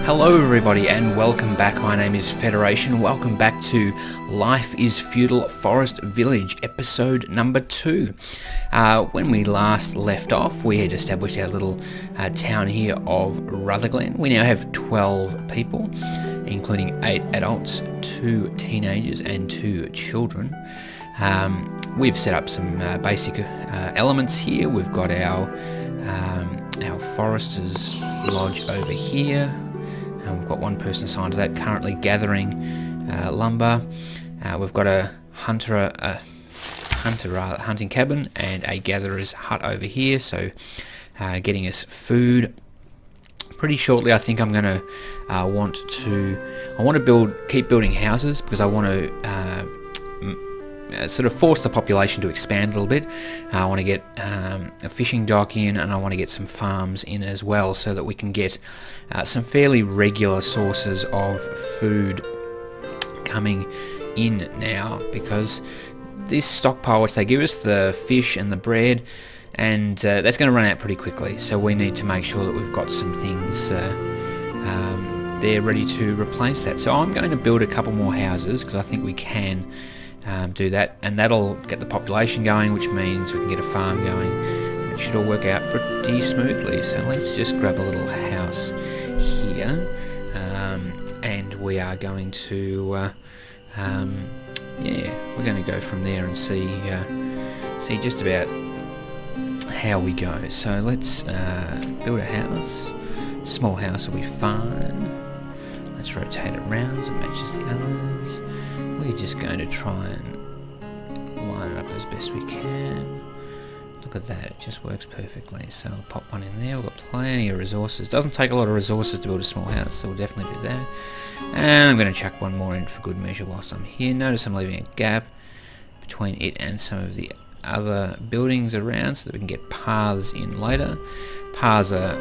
Hello everybody and welcome back. My name is Federation. Welcome back to Life is Feudal Forest Village, episode number 2. When we last left off, we had established our little town here of Rutherglen. We now have 12 people, including 8 adults, 2 teenagers and 2 children. We've set up some basic elements here. We've got our Forester's Lodge over here. We've got one person assigned to that, currently gathering lumber. We've got a hunting cabin and a gatherer's hut over here, so getting us food. Pretty shortly, I think I'm going to keep building houses, because I want to sort of force the population to expand a little bit. I want to get a fishing dock in, and I want to get some farms in as well, so that we can get some fairly regular sources of food coming in now, because this stockpile which they give us, the fish and the bread, and that's going to run out pretty quickly, so we need to make sure that we've got some things there ready to replace that. So I'm going to build a couple more houses, because I think we can do that, and that'll get the population going, which means we can get a farm going, and it should all work out pretty smoothly. So let's just grab a little house here, and we are going to we're going to go from there and see just about how we go. So let's build a house. Small house will be fine. Let's rotate it around so it matches the others. We're just going to try and line it up as best we can. Look at that, it just works perfectly. So I'll pop one in there. We've got plenty of resources. Doesn't take a lot of resources to build a small house, so we'll definitely do that. And I'm going to chuck one more in for good measure whilst I'm here. Notice I'm leaving a gap between it and some of the other buildings around, so that we can get paths in later. Paths are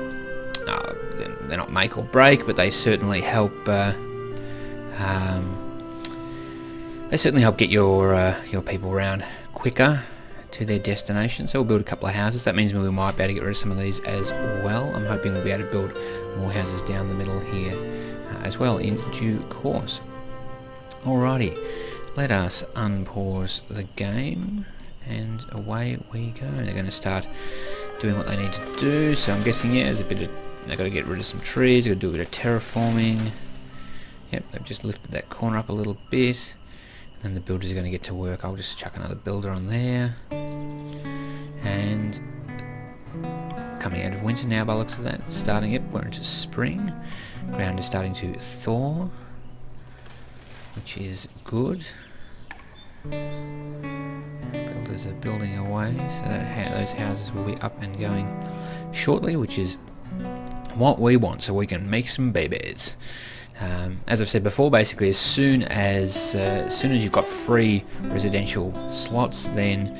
they're not make or break, but they certainly help. They certainly help get your people around quicker to their destination. So we'll build a couple of houses. That means we might be able to get rid of some of these as well. I'm hoping we'll be able to build more houses down the middle here as well in due course. Alrighty, let us unpause the game, and away we go. They're going to start doing what they need to do. So I'm guessing, yeah, there's a bit of, they've got to get rid of some trees, they've got to do a bit of terraforming. Yep, they've just lifted that corner up a little bit. And the builder's going to get to work. I'll just chuck another builder on there. And coming out of winter now by the looks of that. Starting it, we're into spring. Ground is starting to thaw, which is good. Builders are building away, so that those houses will be up and going shortly, which is what we want, so we can make some babies. As I've said before, basically as soon as you've got free residential slots, then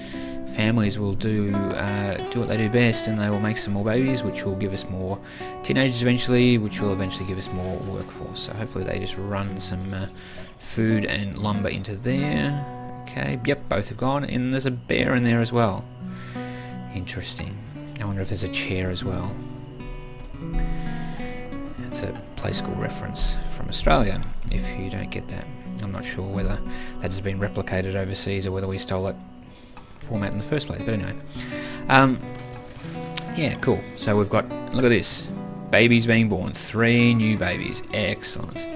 families will do what they do best, and they will make some more babies, which will give us more teenagers eventually, which will eventually give us more workforce. So hopefully they just run some food and lumber into there. Okay, yep, both have gone, and there's a bear in there as well. Interesting. I wonder if there's a chair as well. It's a play school reference from Australia, if you don't get that. I'm not sure whether that has been replicated overseas or whether we stole that format in the first place, but anyway. Yeah, cool. So we've got, look at this, babies being born, 3 new babies. Excellent.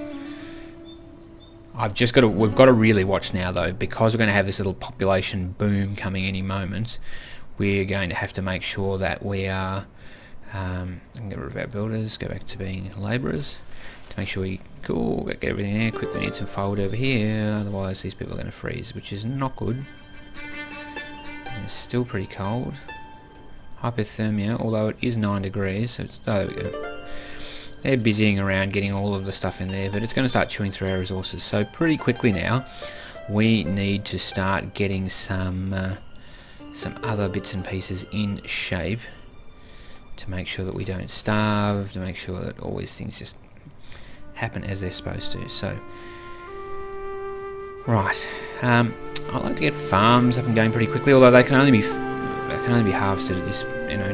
We've got to really watch now though, because we're going to have this little population boom coming any moment. We're going to have to make sure that we are and get rid of our builders, go back to being labourers, to make sure we get everything there. Quickly need some fold over here, otherwise these people are going to freeze, which is not good. And it's still pretty cold. Hypothermia, although it is 9 degrees, so it's, there we go. They're busying around getting all of the stuff in there, but it's going to start chewing through our resources. So pretty quickly now, we need to start getting some other bits and pieces in shape, to make sure that we don't starve, to make sure that all these things just happen as they're supposed to. So, right, I like to get farms up and going pretty quickly, although they can only be harvested at this,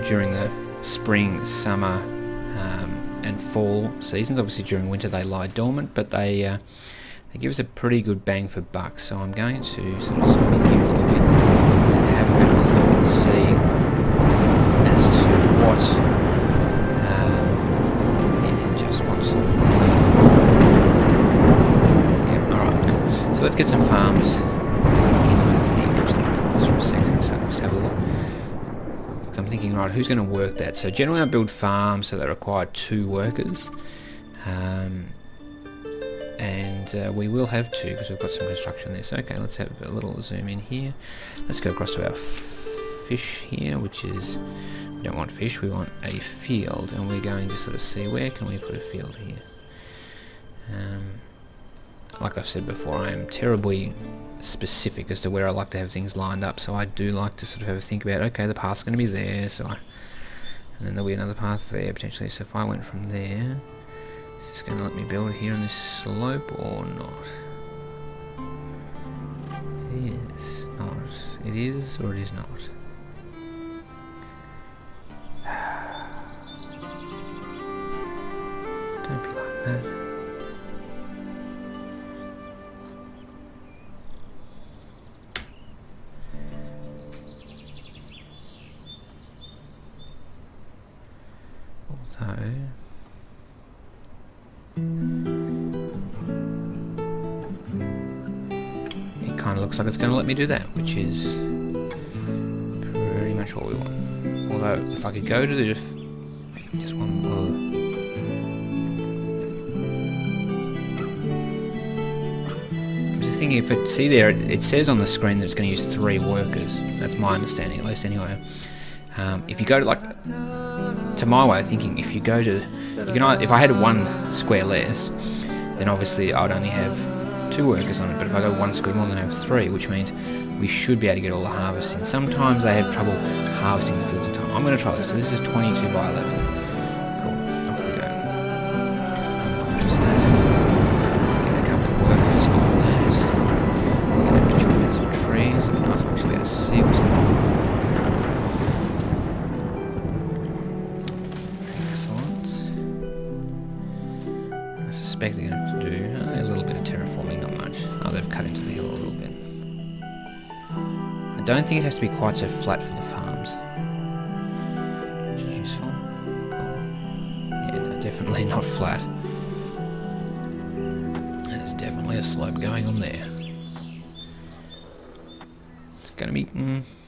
during the spring, summer, and fall seasons. Obviously during winter they lie dormant, but they give us a pretty good bang for buck. So I'm going to sort of zoom in here a little bit and have a bit of a look and see as to what just want to alright, cool. So let's get some farms in, I think. I'm just going to pause for a second, so let's have a look. So I'm thinking, right, who's going to work that? So generally I build farms so they require 2 workers. And we will have 2 because we've got some construction there. So okay, let's have a little zoom in here. Let's go across to our fish here, which is, we don't want fish, we want a field, and we're going to sort of see where can we put a field here. Like I've said before, I am terribly specific as to where I like to have things lined up, so I do like to sort of have a think about, okay, the path's going to be there, so and then there'll be another path there potentially. So if I went from there, is this going to let me build here on this slope or not? It is not. It is or it is not. Don't be like that. Although it kind of looks like it's going to let me do that, which is pretty much what we want. Although if I could go to the just one more. I'm just thinking, if it, see there, it says on the screen that it's going to use 3 workers. That's my understanding, at least anyway. If you go to, like, to my way of thinking, if you go to, you can, if I had 1 square less, then obviously I'd only have 2 workers on it. But if I go 1 square more, then I have 3, which means we should be able to get all the harvesting. Sometimes they have trouble harvesting the fields in time. I'm going to try this. So this is 22 by 11. Cool. Off we go. Just that. Get a couple of workers on that. We're going to have to chop out some trees. It'd be nice to actually be able to see what's going on. I suspect they're going to have to do a little bit of terraforming, not much. Oh, they've cut into the hill a little bit. I don't think it has to be quite so flat for the farms, which is useful. Yeah, no, definitely not flat. And there's definitely a slope going on there. It's going to be...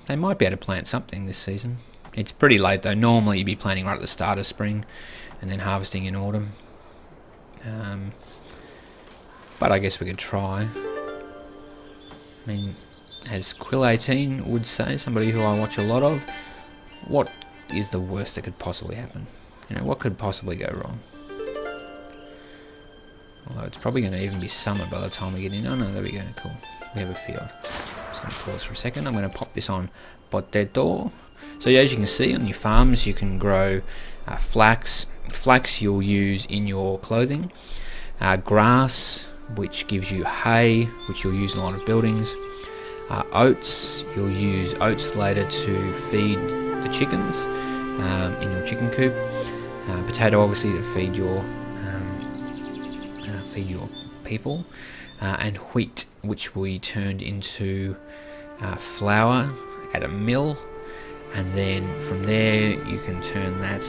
they might be able to plant something this season. It's pretty late though. Normally you'd be planting right at the start of spring and then harvesting in autumn. But I guess we could try. I mean, as Quill18 would say, somebody who I watch a lot of, what is the worst that could possibly happen? You know, what could possibly go wrong? Although it's probably going to even be summer by the time we get in. Oh no, there we go, cool. We have a field. Just going to pause for a second. I'm going to pop this on potato. So as you can see on your farms, you can grow flax. Flax you'll use in your clothing. Grass, which gives you hay, which you'll use in a lot of buildings. Oats, you'll use oats later to feed the chickens in your chicken coop. Potato, obviously, to feed your people. And wheat, which we turned into flour at a mill. And then from there you can turn that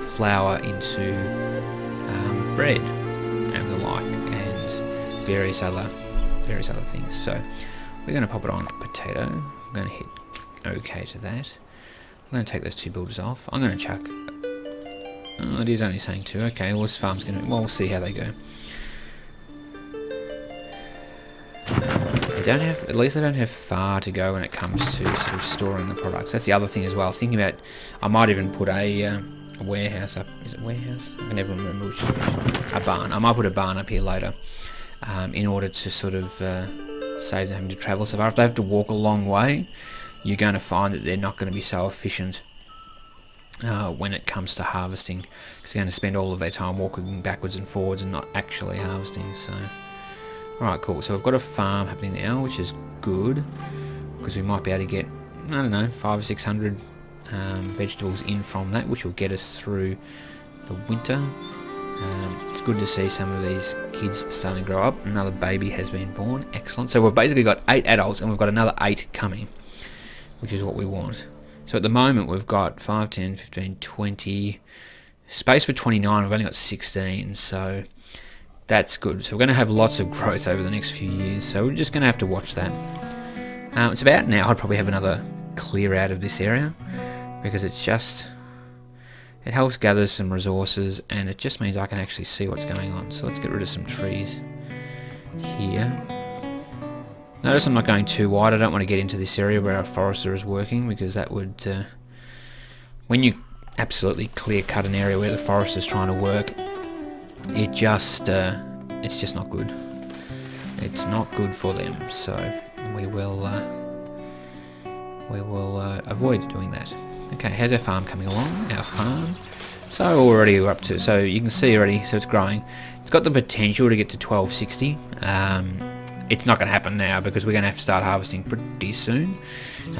flour into bread and the like, and various other things. So we're going to pop it on potato. I'm going to hit OK to that. I'm going to take those 2 builders off. I'm going to chuck. Oh, it is only saying 2. Okay, well this farm's going to. Well, we'll see how they go. They don't have, at least they don't have far to go when it comes to sort of storing the products. That's the other thing as well. Thinking about, I might even put a warehouse up. Is it warehouse? I can never remember which is which. A barn. I might put a barn up here later, in order to sort of save them having to travel so far. If they have to walk a long way, you're going to find that they're not going to be so efficient when it comes to harvesting, because they're going to spend all of their time walking backwards and forwards and not actually harvesting. So. Alright, cool. So we've got a farm happening now, which is good, because we might be able to get, I don't know, 500 or 600 vegetables in from that, which will get us through the winter. It's good to see some of these kids starting to grow up. Another baby has been born. Excellent. So we've basically got 8 adults and we've got another 8 coming, which is what we want. So at the moment we've got 5, 10, 15, 20. Space for 29. We've only got 16. So that's good. So we're going to have lots of growth over the next few years. So we're just going to have to watch that. It's about now. I'd probably have another clear out of this area because it's just... it helps gather some resources and it just means I can actually see what's going on. So let's get rid of some trees here. Notice I'm not going too wide. I don't want to get into this area where our forester is working because that would... when you absolutely clear cut an area where the forester is trying to work, it just... it's just not good. It's not good for them. So we will avoid doing that. Okay, how's our farm coming along? Our farm. So already we're up to, so you can see already, so it's growing. It's got the potential to get to 1260. It's not going to happen now because we're going to have to start harvesting pretty soon.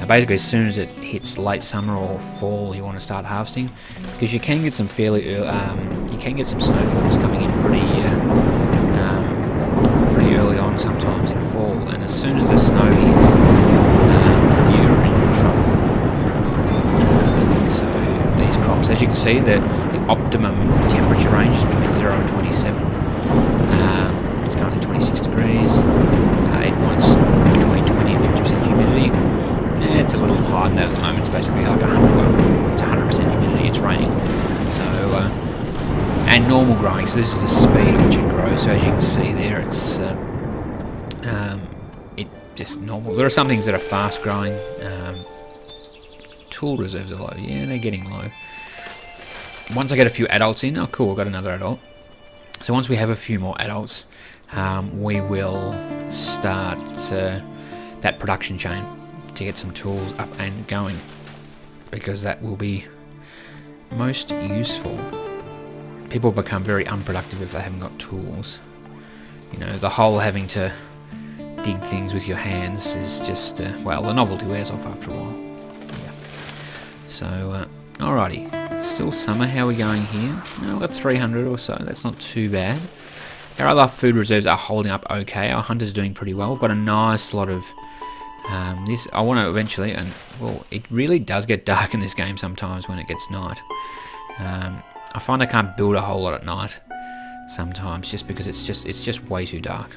Basically, as soon as it hits late summer or fall, you want to start harvesting because you can get some fairly early, you can get some snowfalls coming in pretty early on sometimes in fall, and as soon as the snow hits, you're in trouble. So these crops, as you can see, the optimum temperature range is between 0 and 27. It's currently 26 degrees. It wants between 20 and 50% humidity. It's a little higher than that at the moment. It's basically like 100. It's 100% humidity. It's raining. So and normal growing. So this is the speed at which it grows. So as you can see there, it's it just normal. There are some things that are fast growing. Tool reserves are low. Yeah, they're getting low. Once I get a few adults in, oh cool, we've got another adult. So once we have a few more adults, we will start that production chain to get some tools up and going, because that will be most useful. People become very unproductive if they haven't got tools. You know, the whole having to dig things with your hands is just, well, the novelty wears off after a while. Yeah. So, alrighty. Still summer. How are we going here? No, we've got 300 or so. That's not too bad. Our other food reserves are holding up okay. Our hunter's doing pretty well. We've got a nice lot of this. I want to eventually, and well, it really does get dark in this game sometimes when it gets night. I find I can't build a whole lot at night sometimes just because it's just way too dark.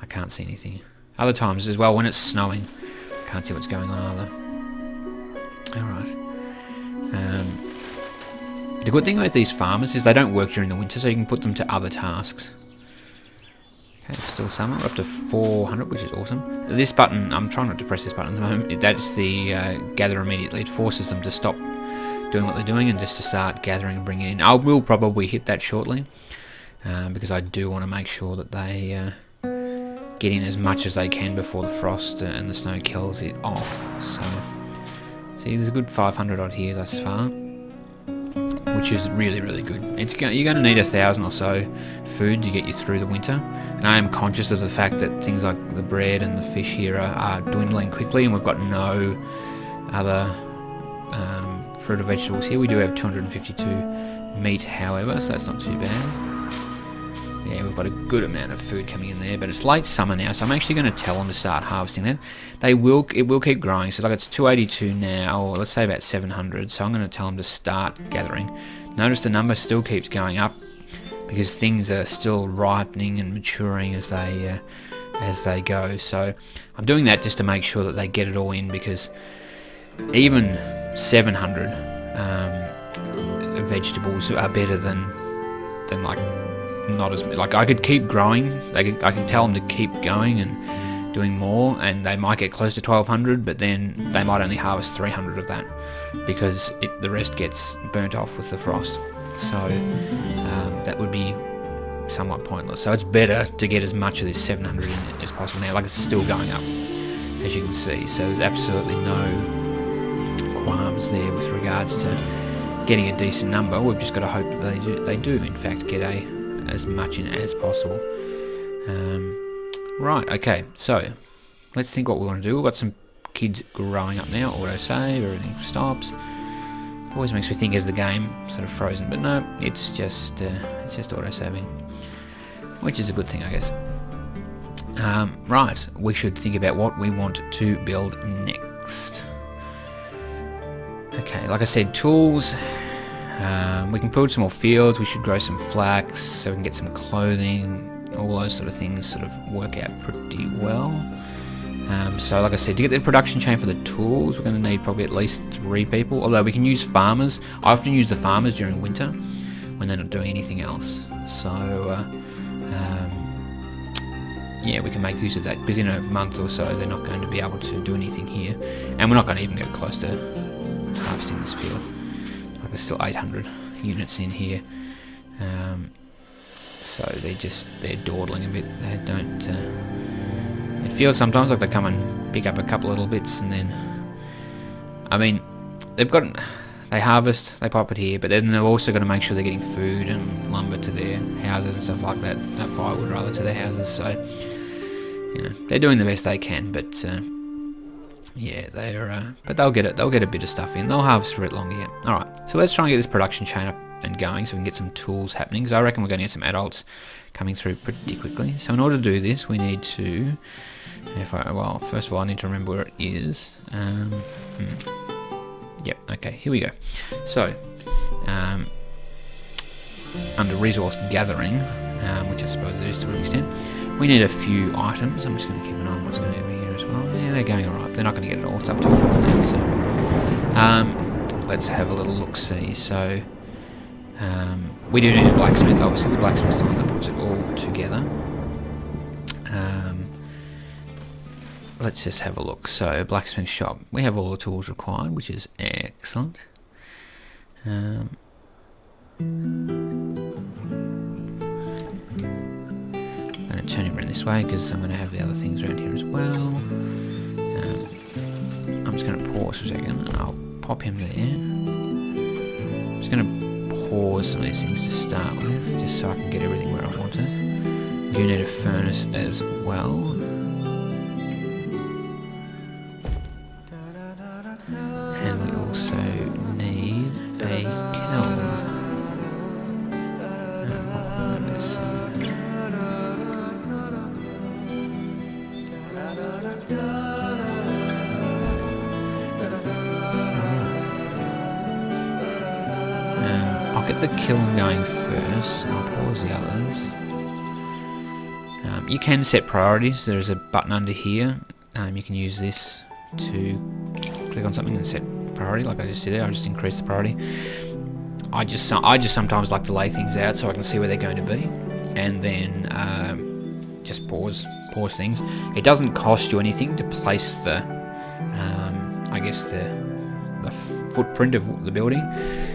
I can't see anything. Other times as well, when it's snowing, I can't see what's going on either. Alright. The good thing about these farmers is they don't work during the winter, so you can put them to other tasks. Okay, it's still summer. We're up to 400, which is awesome. This button, I'm trying not to press this button at the moment. That's the gather immediately. It forces them to stop doing what they're doing and just to start gathering and bringing in. I will probably hit that shortly because I do want to make sure that they get in as much as they can before the frost and the snow kills it off. So, see, there's a good 500 odd here thus far, which is really, really good. You're going to need 1,000 or so food to get you through the winter. And I am conscious of the fact that things like the bread and the fish here are dwindling quickly, and we've got no other fruit or vegetables here. We do have 252 meat, however, so that's not too bad. Yeah, we've got a good amount of food coming in there, but it's late summer now, so I'm actually going to tell them to start harvesting that. It will keep growing, so like it's 282 now, or let's say about 700, so I'm going to tell them to start gathering. Notice the number still keeps going up because things are still ripening and maturing as they go. So I'm doing that just to make sure that they get it all in, because even 700 vegetables are better than like not as like I could keep growing. I can tell them to keep going and doing more, and they might get close to 1,200, but then they might only harvest 300 of that because the rest gets burnt off with the frost. So that would be somewhat pointless. So it's better to get as much of this 700 in as possible now. Like, it's still going up, as you can see. So there's absolutely no qualms there with regards to getting a decent number. We've just got to hope that they do in fact get as much in as possible. Right, okay, so let's think what we want to do. We've got some kids growing up now. Auto save, everything stops. Always makes me think, is the game sort of frozen? But no, it's just auto-saving, which is a good thing, I guess. Right, we should think about what we want to build next. Okay, like I said, tools. We can build some more fields. We should grow some flax so we can get some clothing. All those sort of things sort of work out pretty well. So like I said, to get the production chain for the tools, we're going to need probably at least 3 people. Although we can use farmers. I often use the farmers during winter when they're not doing anything else. So yeah, we can make use of that, because in a month or so they're not going to be able to do anything here, and we're not going to even get close to harvesting this field. Like, there's still 800 units in here, so they're dawdling a bit. They don't. It feels sometimes like they come and pick up a couple of little bits, and then, I mean, they harvest, they pop it here, but then they're also going to make sure they're getting food and lumber to their houses and stuff like that. Firewood rather, to their houses. So, you know, they're doing the best they can, but yeah, but they'll get it. They'll get a bit of stuff in. They'll harvest for it longer yet. All right, so let's try and get this production chain up and going, so we can get some tools happening. Because I reckon we're going to get some adults coming through pretty quickly. So in order to do this, we need to, well, first of all, I need to remember where it is. Yep. Okay. Here we go. So, under resource gathering, which I suppose it is to an extent, we need a few items. I'm just going to keep an eye on what's going to be here as well. Yeah, they're going alright. They're not going to get it all. It's up to 4 now. So, let's have a little look. See. So, we do need a blacksmith. Obviously, the blacksmith's the one that puts it all together. Let's just have a look. So, blacksmith shop. We have all the tools required, which is excellent. I'm going to turn him around this way because I'm going to have the other things around here as well. I'm just going to pause for a second and I'll pop him there. I'm just going to pause some of these things to start with, just so I can get everything where I want it. We do need a furnace as well. And we also need a kiln. I'll get the kiln going first, and I'll pause the others. You can set priorities. There's a button under here. You can use this to click on something and set priority, like I just did there. I just increased the priority. I just sometimes like to lay things out so I can see where they're going to be, and then just pause things. It doesn't cost you anything to place the, I guess the footprint of the building,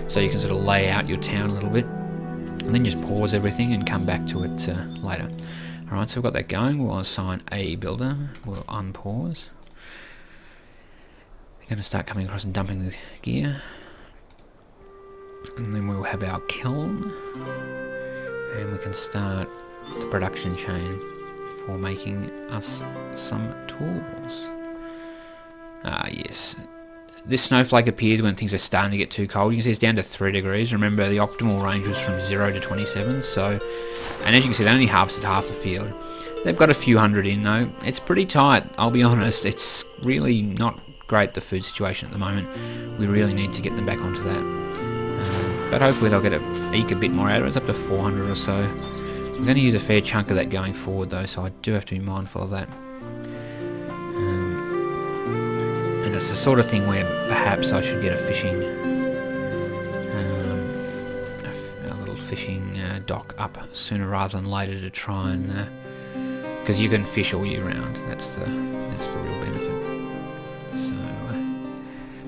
so you can sort of lay out your town a little bit, and then just pause everything and come back to it later. Alright, so we've got that going. We'll assign a builder. We'll unpause. We're going to start coming across and dumping the gear. And then we'll have our kiln. And we can start the production chain for making us some tools. Yes. This snowflake appears when things are starting to get too cold. You can see it's down to 3 degrees. Remember, the optimal range was from 0 to 27. So, and as you can see, they only harvested half the field. They've got a few hundred in though. It's pretty tight, I'll be honest. It's really not great, the food situation at the moment. We really need to get them back onto that. But hopefully they'll eke a bit more out of it. It's up to 400 or so. I'm going to use a fair chunk of that going forward though, so I do have to be mindful of that. And it's the sort of thing where perhaps I should get a fishing, a little fishing dock up sooner rather than later to try and, because you can fish all year round. That's the real benefit. So,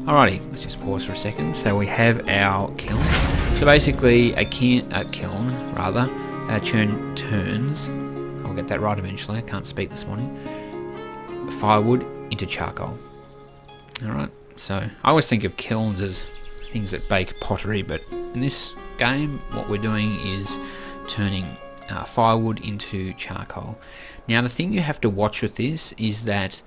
alrighty, let's just pause for a second. So we have our kiln. So basically, a kiln rather, churn turns. I'll get that right eventually. I can't speak this morning. Firewood into charcoal. Alright, so I always think of kilns as things that bake pottery, but in this game what we're doing is turning firewood into charcoal. Now the thing you have to watch with this is that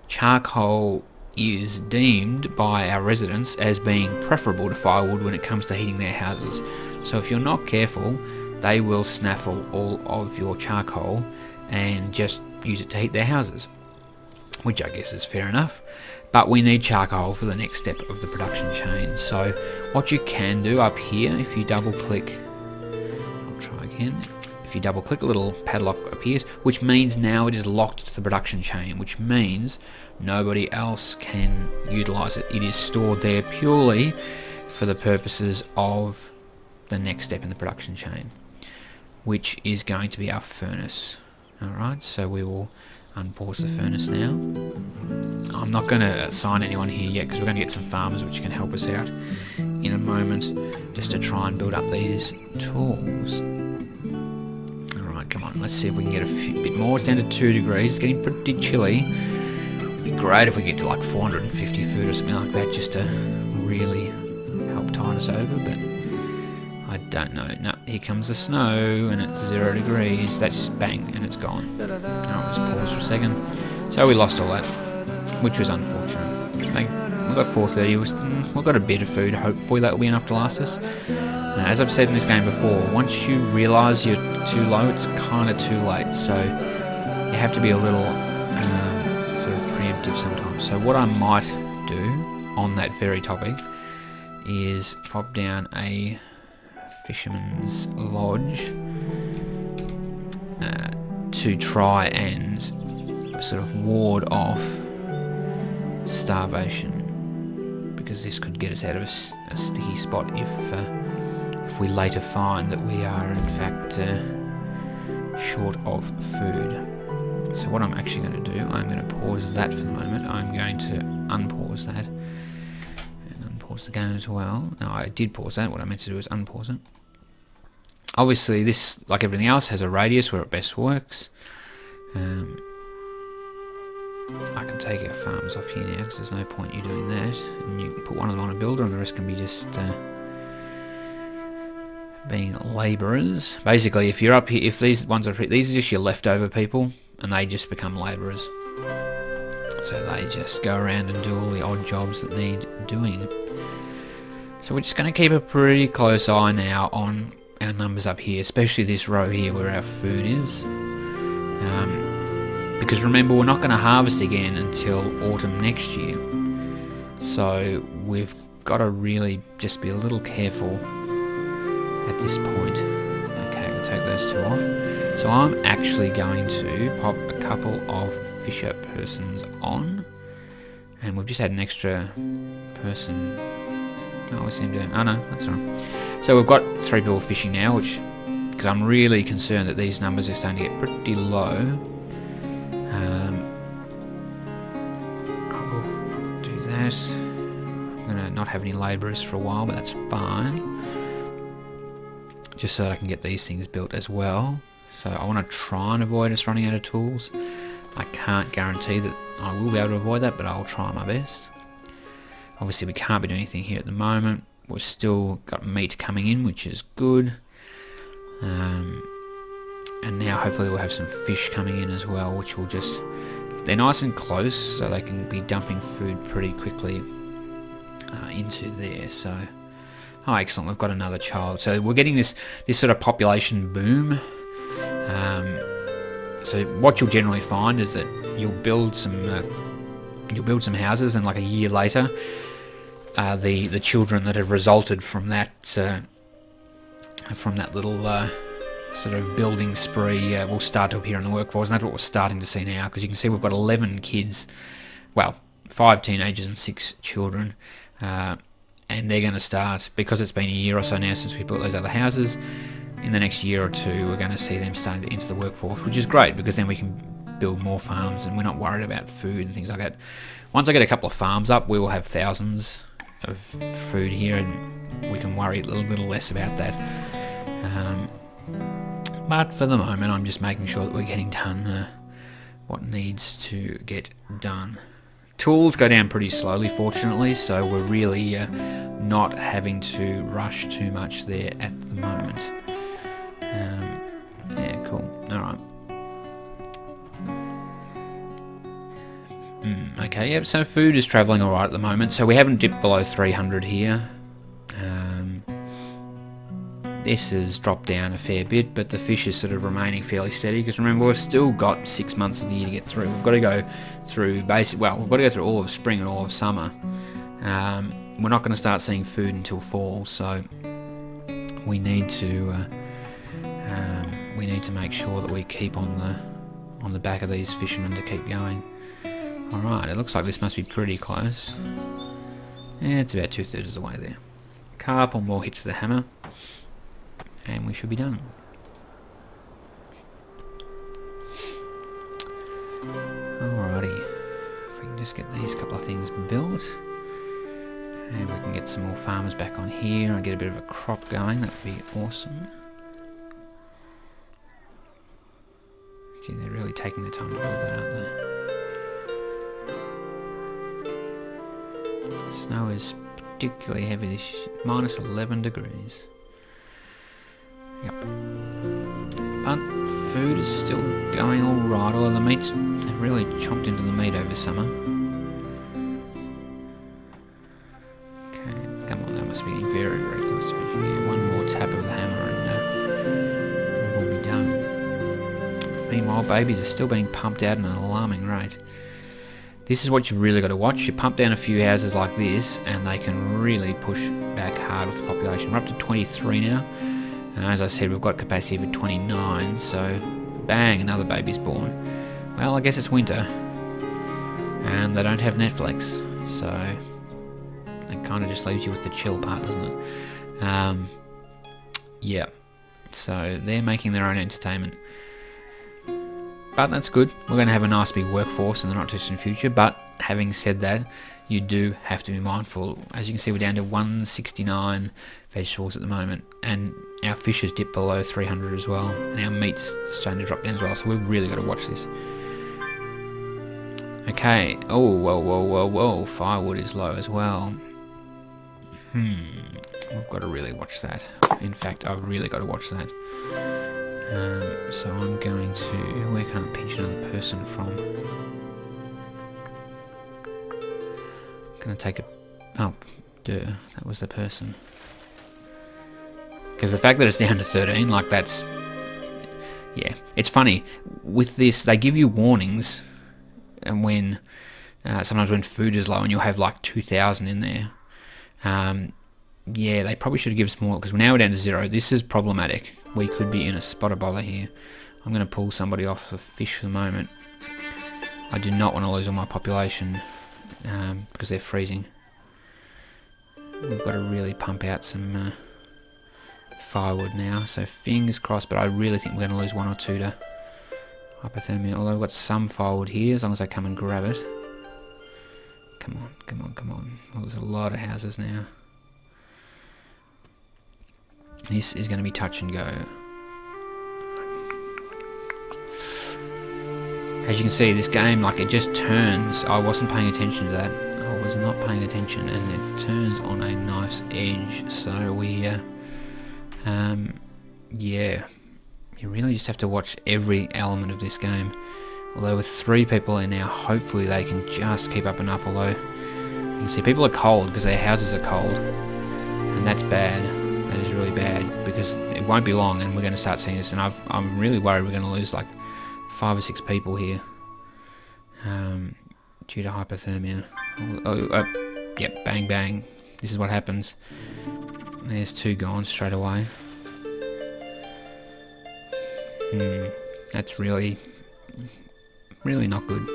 charcoal is deemed by our residents as being preferable to firewood when it comes to heating their houses. So if you're not careful, they will snaffle all of your charcoal and just use it to heat their houses, which I guess is fair enough. But we need charcoal for the next step of the production chain. So what you can do up here, if you double click, I'll try again. If you double click, a little padlock appears, which means now it is locked to the production chain, which means nobody else can utilize it. It is stored there purely for the purposes of the next step in the production chain, which is going to be our furnace. Alright, so we will unpause the furnace now. I'm not going to assign anyone here yet because we're going to get some farmers which can help us out in a moment, just to try and build up these tools. Alright, come on, let's see if we can get a bit more. It's down to 2 degrees, it's getting pretty chilly. It'd be great if we get to like 450 food or something like that, just to really help tide us over, but I don't know. No, here comes the snow and it's 0 degrees. That's bang, and it's gone. Alright, let's pause for a second. So we lost all that, which was unfortunate. We got 430. We've got a bit of food. Hopefully that will be enough to last us. As I've said in this game before, once you realise you're too low, it's kind of too late. So you have to be a little sort of preemptive sometimes. So what I might do on that very topic is pop down a fisherman's lodge to try and sort of ward off starvation, because this could get us out of a sticky spot if we later find that we are in fact short of food. So what I'm actually going to do, I'm going to pause that for the moment. I'm going to unpause that and unpause the game as well. No, I did pause that. What I meant to do is unpause it. Obviously this, like everything else, has a radius where it best works. I can take our farms off here now because there's no point you doing that. And you can put one of them on a builder and the rest can be just being labourers. Basically, if you're up here, if these ones are, these are just your leftover people and they just become labourers. So they just go around and do all the odd jobs that need doing. So we're just going to keep a pretty close eye now on our numbers up here, especially this row here where our food is. Because remember, we're not going to harvest again until autumn next year. So we've got to really just be a little careful at this point. Okay, we'll take those 2 off. So I'm actually going to pop a couple of fisher persons on. And we've just had an extra person. Oh, we seem to... Oh no, that's all right. So we've got 3 people fishing now, which... because I'm really concerned that these numbers are starting to get pretty low. I will do that. I'm going to not have any labourers for a while, but that's fine. Just so that I can get these things built as well. So I want to try and avoid us running out of tools. I can't guarantee that I will be able to avoid that, but I'll try my best. Obviously we can't be doing anything here at the moment. We've still got meat coming in, which is good. And now hopefully we'll have some fish coming in as well, which will just... they're nice and close, so they can be dumping food pretty quickly into there. So, oh excellent, we've got another child. So we're getting this sort of population boom. So what you'll generally find is that you'll build some houses, and like a year later, the children that have resulted from that little sort of building spree will start to appear in the workforce, and that's what we're starting to see now, because you can see we've got 11 kids, well, 5 teenagers and 6 children, and they're going to start, because it's been a year or so now since we built those other houses. In the next year or 2 we're going to see them starting to enter the workforce, which is great, because then we can build more farms and we're not worried about food and things like that. Once I get a couple of farms up, we will have thousands of food here, and we can worry a little less about that. But for the moment, I'm just making sure that we're getting done what needs to get done. Tools go down pretty slowly, fortunately, so we're really not having to rush too much there at the moment. Yeah, cool. Alright. Okay, yep, so food is travelling alright at the moment. So we haven't dipped below 300 here. This has dropped down a fair bit, but the fish is sort of remaining fairly steady, because remember, we've still got 6 months of the year to get through. We've got to go through we've got to go through all of spring and all of summer. We're not going to start seeing food until fall, so we need to make sure that we keep on the back of these fishermen to keep going. Alright, it looks like this must be pretty close. Yeah, it's about 2/3 of the way there. Couple more hits of the hammer, and we should be done. Alrighty, if we can just get these couple of things built, and we can get some more farmers back on here and get a bit of a crop going, that would be awesome. Gee, they're really taking their time to build that, aren't they? The snow is particularly heavy this year, minus 11 degrees. Yep. But food is still going alright, although the meat's really chomped into the meat over summer. Okay, come on, that must be getting very, very close to finishing. Yeah, one more tap of the hammer and we'll be done. Meanwhile, babies are still being pumped out at an alarming rate. This is what you've really got to watch. You pump down a few houses like this and they can really push back hard with the population. We're up to 23 now. As I said, we've got capacity for 29, so bang, another baby's born. Well, I guess it's winter, and they don't have Netflix, so it kind of just leaves you with the chill part, doesn't it? Yeah, so they're making their own entertainment. But that's good. We're going to have a nice big workforce in the not-too-distant future, but having said that, you do have to be mindful. As you can see, we're down to 169 vegetables at the moment, and our fish has dipped below 300 as well, and our meat's starting to drop down as well, so we've really got to watch this. Okay, oh, whoa, firewood is low as well. We've got to really watch that. In fact, I've really got to watch that. So I'm going to... Where can I pinch another person from? Gonna take a... Oh, duh, that was the person. Because the fact that it's down to 13, like that's... Yeah, it's funny. With this, they give you warnings, and when... sometimes when food is low and you'll have like 2,000 in there. Yeah, they probably should have given us more, because now we're down to 0. This is problematic. We could be in a spot of bother here. I'm going to pull somebody off the fish for the moment. I do not want to lose all my population because they're freezing. We've got to really pump out some firewood now, so fingers crossed, but I really think we're going to lose 1 or 2 to hypothermia, although we've got some firewood here, as long as they come and grab it. Come on. Well, there's a lot of houses now. This is going to be touch and go. As you can see, this game, like, it just turns. I wasn't paying attention to that. I was not paying attention, and it turns on a knife's edge. So we, yeah, you really just have to watch every element of this game. Although with 3 people in now, hopefully they can just keep up enough. Although you can see people are cold because their houses are cold, and that's bad. That is really bad, because it won't be long and we're going to start seeing this, and I'm really worried we're going to lose like 5 or 6 people here due to hypothermia. Yep, bang bang. This is what happens. There's 2 gone straight away. That's really not good.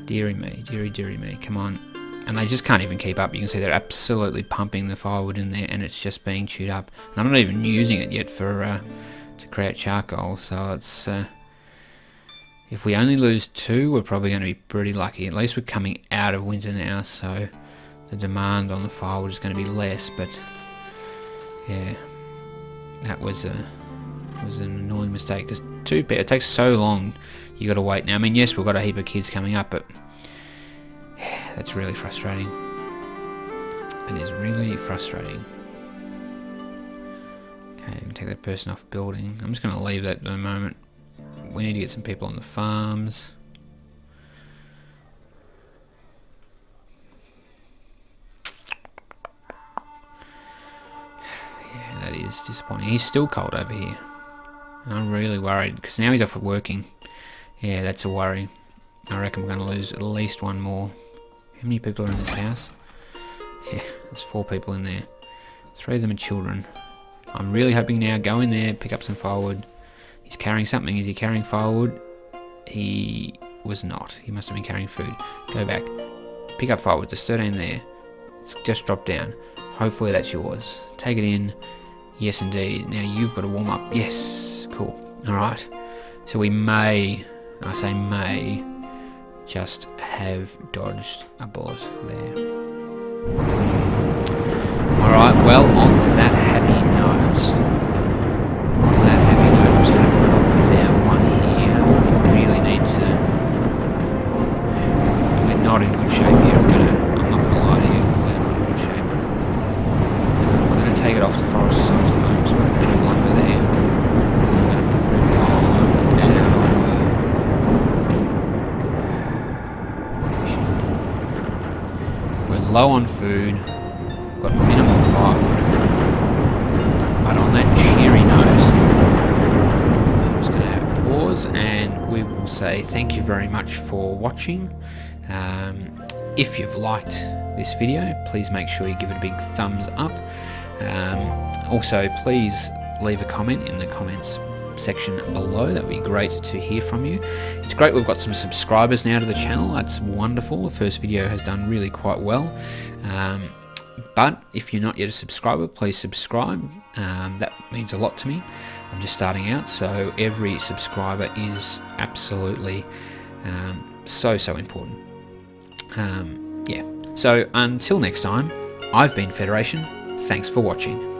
Dearie me, come on. And they just can't even keep up. You can see they're absolutely pumping the firewood in there, and it's just being chewed up. And I'm not even using it yet for to create charcoal, so it's... if we only lose 2, we're probably going to be pretty lucky. At least we're coming out of winter now, so the demand on the firewood is going to be less, but... yeah, that was an annoying mistake, because it takes so long. You got to wait. Now, I mean, yes, we've got a heap of kids coming up, but... that's really frustrating. It is really frustrating. Okay, I can take that person off building. I'm just going to leave that at the moment. We need to get some people on the farms. It's disappointing. He's still cold over here. And I'm really worried, because now he's off working. Yeah, that's a worry. I reckon we're going to lose at least one more. How many people are in this house? Yeah, there's 4 people in there. 3 of them are children. I'm really hoping now, go in there, pick up some firewood. He's carrying something. Is he carrying firewood? He was not. He must have been carrying food. Go back. Pick up firewood. There's 13 there. It's just dropped down. Hopefully that's yours. Take it in. Yes, indeed. Now you've got to warm up. Yes. Cool. Alright. So we may, I say may, just have dodged a bullet there. Alright, well, on that happy note, I'm just going to drop down one here. We really need to... We're not in good shape here. I'm not going to lie to you. We're not in good shape. We're going to take it off the forest as much as the moment. So we've got a bit of lumber there. We're going to put it on our... We're low on food. We've got minimal firewood. But on that cheery note, I'm just going to have a pause and we will say thank you very much for watching. If you've liked this video, please make sure you give it a big thumbs up. Also, please leave a comment in the comments section below. That would be great to hear from you. It's great we've got some subscribers now to the channel. That's wonderful. The first video has done really quite well. But if you're not yet a subscriber, please subscribe. That means a lot to me. I'm just starting out, so every subscriber is absolutely so important. Yeah. So until next time, I've been Federation. Thanks for watching.